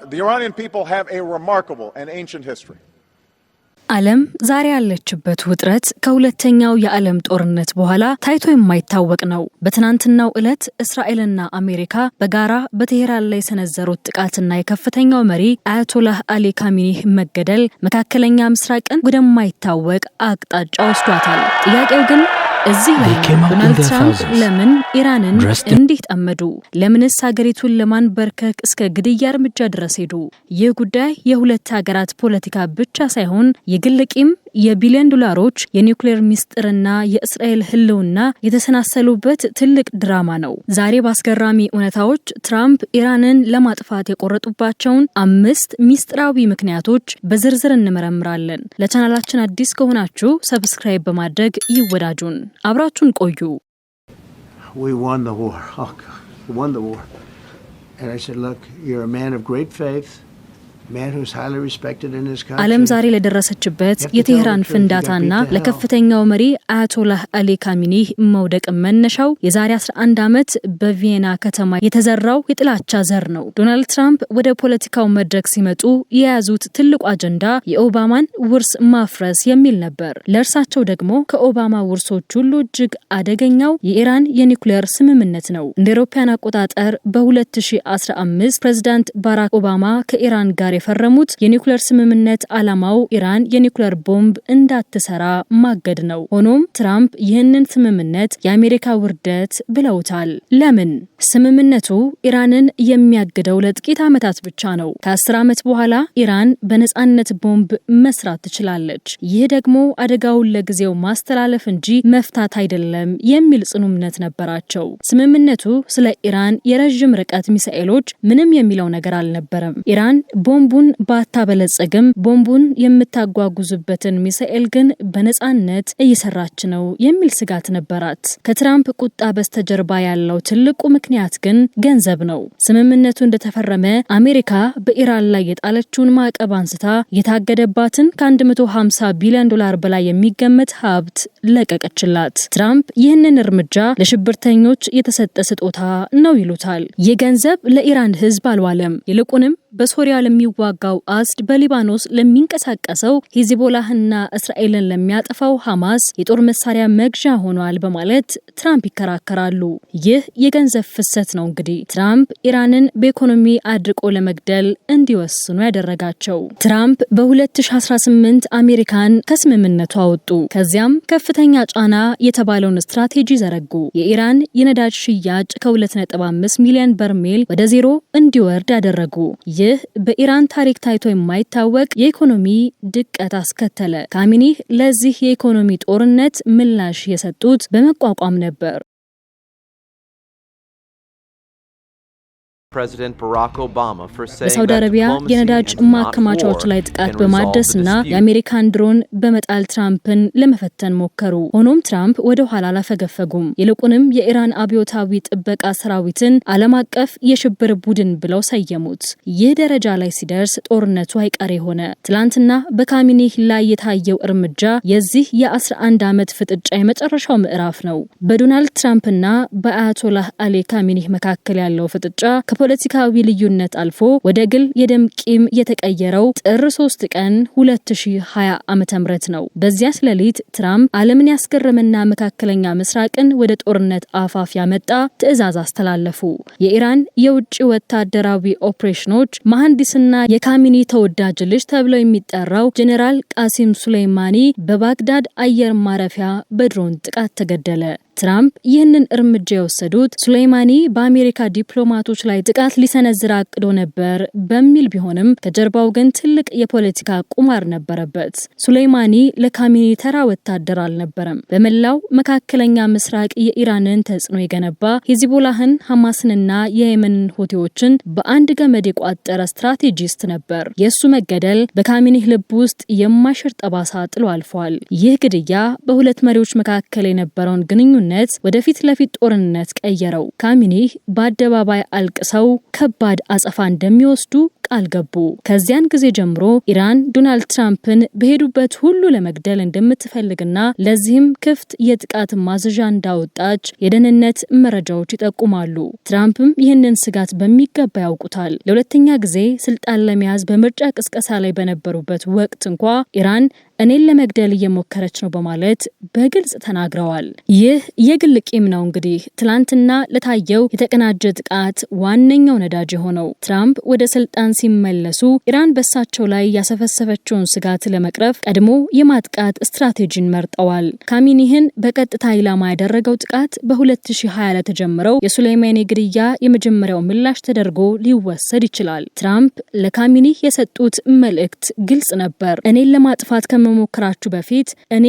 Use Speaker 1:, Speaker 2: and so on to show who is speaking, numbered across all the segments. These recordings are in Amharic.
Speaker 1: The Iranian people have a remarkable and ancient history.
Speaker 2: ዓለም ዛሬ ያለችበት ውጥረት ከሁለተኛው የዓለም ጦርነት በኋላ ታይቶ የማይታወቅ ነው። በትናንትናው ዕለት እስራኤልና አሜሪካ በጋራ በቴህራን ላይ ሰነዘሩት ጥቃትና የከፍተኛው መሪ አያቶላህ አሊ ካሚኒህ መገደል መካከለኛ ምስራቅን ወደማይታወቅ አቅጣጫ ወስዷታል። ጥያቄው ግን እዚህ ላይ ዶናልድ ትራምፕ ለምን ኢራንን እንዲህ ጠመዱ? ለምንስ ሀገሪቱን ለማንበርከክ እስከ ግድያ እርምጃ ድረስ ሄዱ? ይህ ጉዳይ የሁለት ሀገራት ፖለቲካ ብቻ ሳይሆን የግል ቂም፣ የቢሊዮን ዶላሮች የኒውክሌር ሚስጥርና የእስራኤል ህልውና የተሰናሰሉበት ትልቅ ድራማ ነው። ዛሬ በአስገራሚ እውነታዎች ትራምፕ ኢራንን ለማጥፋት የቆረጡባቸውን 5 ሚስጥራዊ ምክንያቶች በዝርዝር እንመረምራለን። ለቻናላችን አዲስ ከሆናችሁ ሰብስክራይብ በማድረግ ይወዳጁን። አብራችሁን ቆዩ።
Speaker 3: We won the war. We won the war. And I said, look, you're a man of great faith.
Speaker 2: ዓለም ዛሬ ለደረሰችበት የቴህራን ፍንዳታና ለከፍተኛው መሪ አያቶላህ አሊ ካሚኒህ መውደቅ መነሻው የዛሬ 11 ዓመት በቪየና ከተማ የተዘራው የጥላቻ ዘር ነው። ዶናልድ ትራምፕ ወደ ፖለቲካው መድረክ ሲመጡ የያዙት ትልቁ አጀንዳ የኦባማን ውርስ ማፍረስ የሚል ነበር። ለእርሳቸው ደግሞ ከኦባማ ውርሶች ሁሉ እጅግ አደገኛው የኢራን የኒውክሌር ስምምነት ነው። እንደ አውሮፓውያን አቆጣጠር በ2015 ፕሬዝዳንት ባራክ ኦባማ ከኢራን ጋር የፈረሙት የኒውክሌር ስምምነት ዓላማው ኢራን የኒውክሌር ቦምብ እንዳትሰራ ማገድ ነው። ሆኖም ትራምፕ ይህንን ስምምነት የአሜሪካ ውርደት ብለውታል። ለምን? ስምምነቱ ኢራንን የሚያግደው ለጥቂት ዓመታት ብቻ ነው። ከ10 ዓመት በኋላ ኢራን በነጻነት ቦምብ መስራት ትችላለች። ይህ ደግሞ አደጋውን ለጊዜው ማስተላለፍ እንጂ መፍታት አይደለም የሚል ጽኑ እምነት ነበራቸው። ስምምነቱ ስለ ኢራን የረጅም ርቀት ሚሳኤሎች ምንም የሚለው ነገር አልነበረም። ኢራን ቦምቡን ባታበለጸግም ቦምቡን የምታጓጉዝበትን ሚሳኤል ግን በነጻነት እየሰራች ነው የሚል ስጋት ነበራት። ከትራምፕ ቁጣ በስተጀርባ ያለው ትልቁ ምክንያት ግን ገንዘብ ነው። ስምምነቱ እንደተፈረመ አሜሪካ በኢራን ላይ የጣለችውን ማዕቀብ አንስታ የታገደባትን ከ150 ቢሊዮን ዶላር በላይ የሚገመት ሀብት ለቀቀችላት። ትራምፕ ይህንን እርምጃ ለሽብርተኞች የተሰጠ ስጦታ ነው ይሉታል። ይህ ገንዘብ ለኢራን ሕዝብ አልዋለም። ይልቁንም በሶሪያ ለሚዋጋው አስድ፣ በሊባኖስ ለሚንቀሳቀሰው ሂዝቦላህና እስራኤልን ለሚያጠፋው ሐማስ የጦር መሳሪያ መግዣ ሆኗል በማለት ትራምፕ ይከራከራሉ። ይህ የገንዘብ ፍሰት ነው እንግዲህ ትራምፕ ኢራንን በኢኮኖሚ አድርቆ ለመግደል እንዲወስኑ ያደረጋቸው። ትራምፕ በ2018 አሜሪካን ከስምምነቱ አወጡ። ከዚያም ከፍተኛ ጫና የተባለውን ስትራቴጂ ዘረጉ። የኢራን የነዳጅ ሽያጭ ከ2.5 ሚሊዮን በርሜል ወደ 0 እንዲወርድ ያደረጉ። ይህ በኢራን ታሪክ ታይቶ የማይታወቅ የኢኮኖሚ ድቀት አስከተለ። ካሚኒህ ለዚህ የኢኮኖሚ ጦርነት ምላሽ የሰጡት በመቋቋም ነበር። በሳውዲ አረቢያ የነዳጅ ማከማቻዎች ላይ ጥቃት በማድረስና የአሜሪካን ድሮን በመጣል ትራምፕን ለመፈተን ሞከሩ። ሆኖም ትራምፕ ወደ ኋላ አላፈገፈጉም። ይልቁንም የኢራን አብዮታዊ ጥበቃ ሰራዊትን ዓለም አቀፍ የሽብር ቡድን ብለው ሰየሙት። ይህ ደረጃ ላይ ሲደርስ ጦርነቱ አይቀሬ ሆነ። ትላንትና በካሚኒህ ላይ የታየው እርምጃ የዚህ የ11 ዓመት ፍጥጫ የመጨረሻው ምዕራፍ ነው። በዶናልድ ትራምፕና በአያቶላህ አሊ ካሚኒህ መካከል ያለው ፍጥጫ ፖለቲካዊ ልዩነት አልፎ ወደ ግል የደም ቂም የተቀየረው ጥር 3 ቀን 2020 ዓ.ም ነው። በዚያ ሌሊት ትራምፕ ዓለምን ያስገረመና መካከለኛ ምስራቅን ወደ ጦርነት አፋፍ ያመጣ ትዕዛዝ አስተላለፉ። የኢራን የውጭ ወታደራዊ ኦፕሬሽኖች መሐንዲስና የካሚኒ ተወዳጅ ልጅ ተብለው የሚጠራው ጄኔራል ቃሲም ሱሌይማኒ በባግዳድ አየር ማረፊያ በድሮን ጥቃት ተገደለ። ትራምፕ ይህንን እርምጃ የወሰዱት ሱሌይማኒ በአሜሪካ ዲፕሎማቶች ላይ ጥቃት ሊሰነዝር አቅዶ ነበር በሚል ቢሆንም ከጀርባው ግን ትልቅ የፖለቲካ ቁማር ነበረበት። ሱሌይማኒ ለካሚኒ ተራ ወታደር አልነበረም። በመላው መካከለኛ ምስራቅ የኢራንን ተጽዕኖ የገነባ ሂዝቦላህን፣ ሐማስንና የየመንን ሁቲዎችን በአንድ ገመድ የቋጠረ ስትራቴጂስት ነበር። የእሱ መገደል በካሚኒህ ልብ ውስጥ የማይሽር ጠባሳ ጥሎ አልፏል። ይህ ግድያ በሁለት መሪዎች መካከል የነበረውን ግንኙነት ስምምነት ወደፊት ለፊት ጦርነት ቀየረው። ካሚኒህ በአደባባይ አልቅሰው ከባድ አጸፋ እንደሚወስዱ ቃል ገቡ። ከዚያን ጊዜ ጀምሮ ኢራን ዶናልድ ትራምፕን በሄዱበት ሁሉ ለመግደል እንደምትፈልግና ለዚህም ክፍት የጥቃት ማዘዣ እንዳወጣች የደህንነት መረጃዎች ይጠቁማሉ። ትራምፕም ይህንን ስጋት በሚገባ ያውቁታል። ለሁለተኛ ጊዜ ስልጣን ለመያዝ በምርጫ ቅስቀሳ ላይ በነበሩበት ወቅት እንኳ ኢራን እኔን ለመግደል እየሞከረች ነው በማለት በግልጽ ተናግረዋል። ይህ የግል ቂም ነው እንግዲህ ትላንትና ለታየው የተቀናጀ ጥቃት ዋነኛው ነዳጅ የሆነው። ትራምፕ ወደ ስልጣን ሲመለሱ ኢራን በሳቸው ላይ ያሰፈሰፈችውን ስጋት ለመቅረፍ ቀድሞ የማጥቃት ስትራቴጂን መርጠዋል። ካሚኒህን በቀጥታ ኢላማ ያደረገው ጥቃት በ2020 ለተጀመረው የሱሌይማኒ ግድያ የመጀመሪያው ምላሽ ተደርጎ ሊወሰድ ይችላል። ትራምፕ ለካሚኒህ የሰጡት መልእክት ግልጽ ነበር። እኔን ለማጥፋት ከመሞከራችሁ በፊት እኔ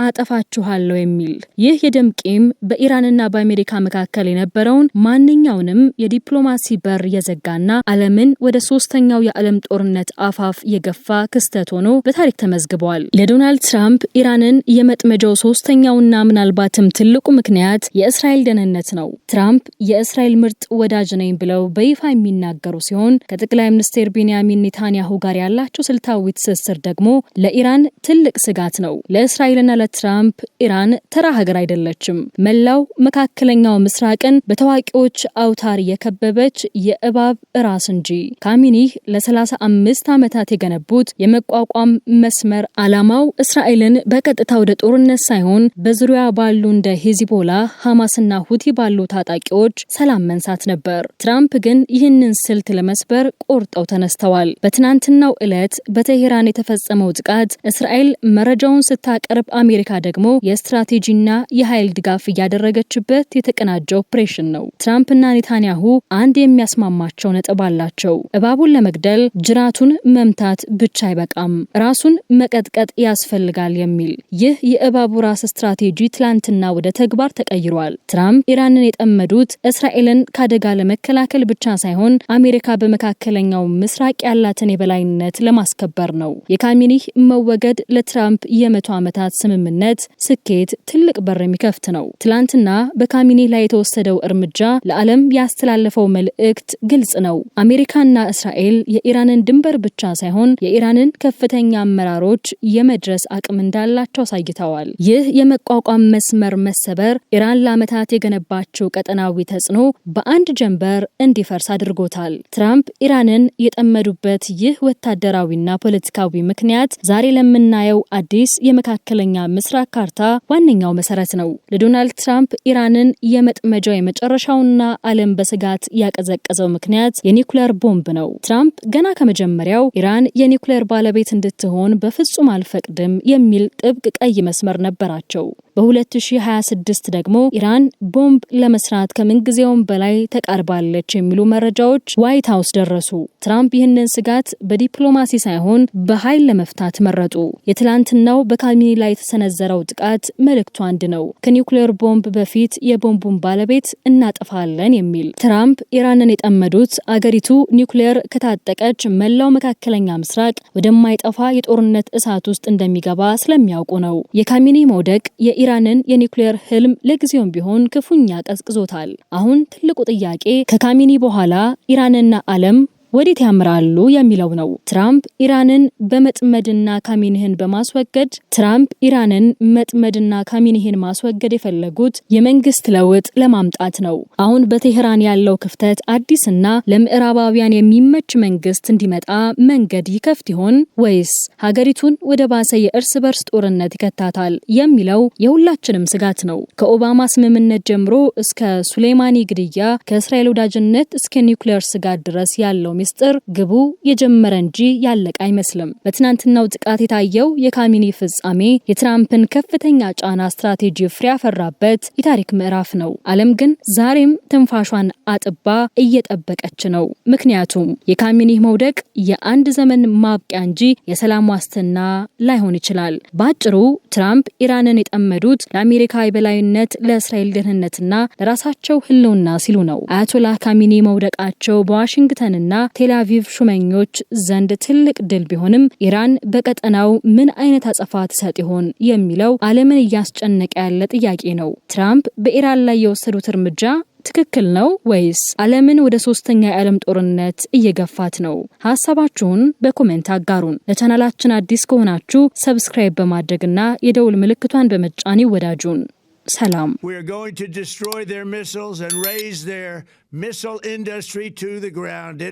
Speaker 2: አጠፋችኋለሁ የሚል። ይህ የደም ቂም በኢራንና በአሜሪካ መካከል የነበረውን ማንኛውንም የዲፕሎማሲ በር የዘጋና ዓለምን ወደ ሶስተኛው የዓለም ጦርነት አፋፍ የገፋ ክስተት ሆኖ በታሪክ ተመዝግቧል። ለዶናልድ ትራምፕ ኢራንን የመጥመጃው ሶስተኛውና ምናልባትም ትልቁ ምክንያት የእስራኤል ደህንነት ነው። ትራምፕ የእስራኤል ምርጥ ወዳጅ ነኝ ብለው በይፋ የሚናገሩ ሲሆን ከጠቅላይ ሚኒስትር ቤንያሚን ኔታንያሁ ጋር ያላቸው ስልታዊ ትስስር ደግሞ ለኢራን ትልቅ ስጋት ነው። ለእስራኤልና ለትራምፕ ኢራን ተራ ሀገር አይደለችም። መላው መካከለኛው ምስራቅን በታዋቂዎች አውታር የከበበች የእባብ ራስ እንጂ። ካሚኒህ ለ35 ዓመታት የገነቡት የመቋቋም መስመር ዓላማው እስራኤልን በቀጥታ ወደ ጦርነት ሳይሆን በዙሪያ ባሉ እንደ ሂዝቦላ፣ ሐማስና ሁቲ ባሉ ታጣቂዎች ሰላም መንሳት ነበር። ትራምፕ ግን ይህንን ስልት ለመስበር ቆርጠው ተነስተዋል። በትናንትናው ዕለት በቴሄራን የተፈጸመው ጥቃት እስራኤል መረጃውን ስታቀርብ አሜሪካ ደግሞ የስትራቴጂና የኃይል ድጋፍ እያደረገችበት የተቀናጀ ኦፕሬሽን ነው። ትራምፕና ኔታንያሁ አንድ የሚያስማማቸው ነጥብ አላቸው። እባቡን ለመግደል ጅራቱን መምታት ብቻ አይበቃም፣ ራሱን መቀጥቀጥ ያስፈልጋል የሚል። ይህ የእባቡ ራስ ስትራቴጂ ትላንትና ወደ ተግባር ተቀይሯል። ትራምፕ ኢራንን የጠመዱት እስራኤልን ከአደጋ ለመከላከል ብቻ ሳይሆን አሜሪካ በመካከለኛው ምስራቅ ያላትን የበላይነት ለማስከበር ነው። የካሚኒህ መወገድ ለትራምፕ የ100 ዓመታት ስምምነት ስኬት ትልቅ በር የሚከፍት ነው። ትላንትና በካሚኒህ ላይ የተወሰደው እርምጃ ለዓለም ያስተላለፈው መልእክት ግልጽ ነው። አሜሪካና እስራኤል የኢራንን ድንበር ብቻ ሳይሆን የኢራንን ከፍተኛ አመራሮች የመድረስ አቅም እንዳላቸው አሳይተዋል። ይህ የመቋቋም መስመር መሰበር ኢራን ለዓመታት የገነባቸው ቀጠናዊ ተጽዕኖ በአንድ ጀንበር እንዲፈርስ አድርጎታል። ትራምፕ ኢራንን የጠመዱበት ይህ ወታደራዊና ፖለቲካዊ ምክንያት ዛሬ ለምናየው አዲስ የመካከለኛ ምስራቅ ካርታ ዋነኛው መሰረት ነው። ለዶናልድ ትራምፕ ኢራንን የመጥመጃው የመጨረሻውና ዓለም በስጋት ያቀዘቀዘው ምክንያት የኒውክሌር ቦምብ ነው። ትራምፕ ገና ከመጀመሪያው ኢራን የኒውክሌር ባለቤት እንድትሆን በፍጹም አልፈቅድም የሚል ጥብቅ ቀይ መስመር ነበራቸው። በ2026 ደግሞ ኢራን ቦምብ ለመስራት ከምንጊዜውም በላይ ተቃርባለች የሚሉ መረጃዎች ዋይት ሃውስ ደረሱ። ትራምፕ ይህንን ስጋት በዲፕሎማሲ ሳይሆን በኃይል ለመፍታት መረጡ። የትላንትናው በካሚኒ ላይ የተሰነዘረው ጥቃት መልእክቱ አንድ ነው፣ ከኒውክሌር ቦምብ በፊት የቦምቡን ባለቤት እናጠፋለን የሚል። ትራምፕ ኢራንን የጠመዱት አገሪቱ ኒውክሌር ከታጠቀች መላው መካከለኛ ምስራቅ ወደማይጠፋ የጦርነት እሳት ውስጥ እንደሚገባ ስለሚያውቁ ነው። የካሚኒ መውደቅ የኢራንን የኒውክሌር ህልም ለጊዜውም ቢሆን ክፉኛ ቀዝቅዞታል። አሁን ትልቁ ጥያቄ ከካሚኒ በኋላ ኢራንና ዓለም ወዴት ያምራሉ የሚለው ነው። ትራምፕ ኢራንን በመጥመድና ካሚኒህን በማስወገድ ማስወገድ የፈለጉት የመንግስት ለውጥ ለማምጣት ነው። አሁን በቴሄራን ያለው ክፍተት አዲስና ለምዕራባውያን የሚመች መንግስት እንዲመጣ መንገድ ይከፍት ይሆን ወይስ ሀገሪቱን ወደ ባሰ የእርስ በርስ ጦርነት ይከታታል የሚለው የሁላችንም ስጋት ነው። ከኦባማ ስምምነት ጀምሮ እስከ ሱሌይማኒ ግድያ፣ ከእስራኤል ወዳጅነት እስከ ኒውክሌር ስጋት ድረስ ያለው ሚስጥር ግቡ የጀመረ እንጂ ያለቀ አይመስልም። በትናንትናው ጥቃት የታየው የካሚኒ ፍጻሜ የትራምፕን ከፍተኛ ጫና ስትራቴጂ ፍሬ ያፈራበት የታሪክ ምዕራፍ ነው። ዓለም ግን ዛሬም ትንፋሿን አጥባ እየጠበቀች ነው። ምክንያቱም የካሚኒ መውደቅ የአንድ ዘመን ማብቂያ እንጂ የሰላም ዋስትና ላይሆን ይችላል። በአጭሩ ትራምፕ ኢራንን የጠመዱት ለአሜሪካ የበላይነት፣ ለእስራኤል ደህንነትና ለራሳቸው ህልውና ሲሉ ነው። አያቶላህ ካሚኒ መውደቃቸው በዋሽንግተንና ቴልአቪቭ ሹመኞች ዘንድ ትልቅ ድል ቢሆንም ኢራን በቀጠናው ምን አይነት አጸፋ ትሰጥ ይሆን የሚለው ዓለምን እያስጨነቀ ያለ ጥያቄ ነው። ትራምፕ በኢራን ላይ የወሰዱት እርምጃ ትክክል ነው ወይስ ዓለምን ወደ ሶስተኛ የዓለም ጦርነት እየገፋት ነው? ሐሳባችሁን በኮሜንት አጋሩን። ለቻናላችን አዲስ ከሆናችሁ ሰብስክራይብ በማድረግና የደውል ምልክቷን በመጫን ይወዳጁን። ሰላም።
Speaker 4: We are going to destroy their missiles and raise their missile industry to the ground.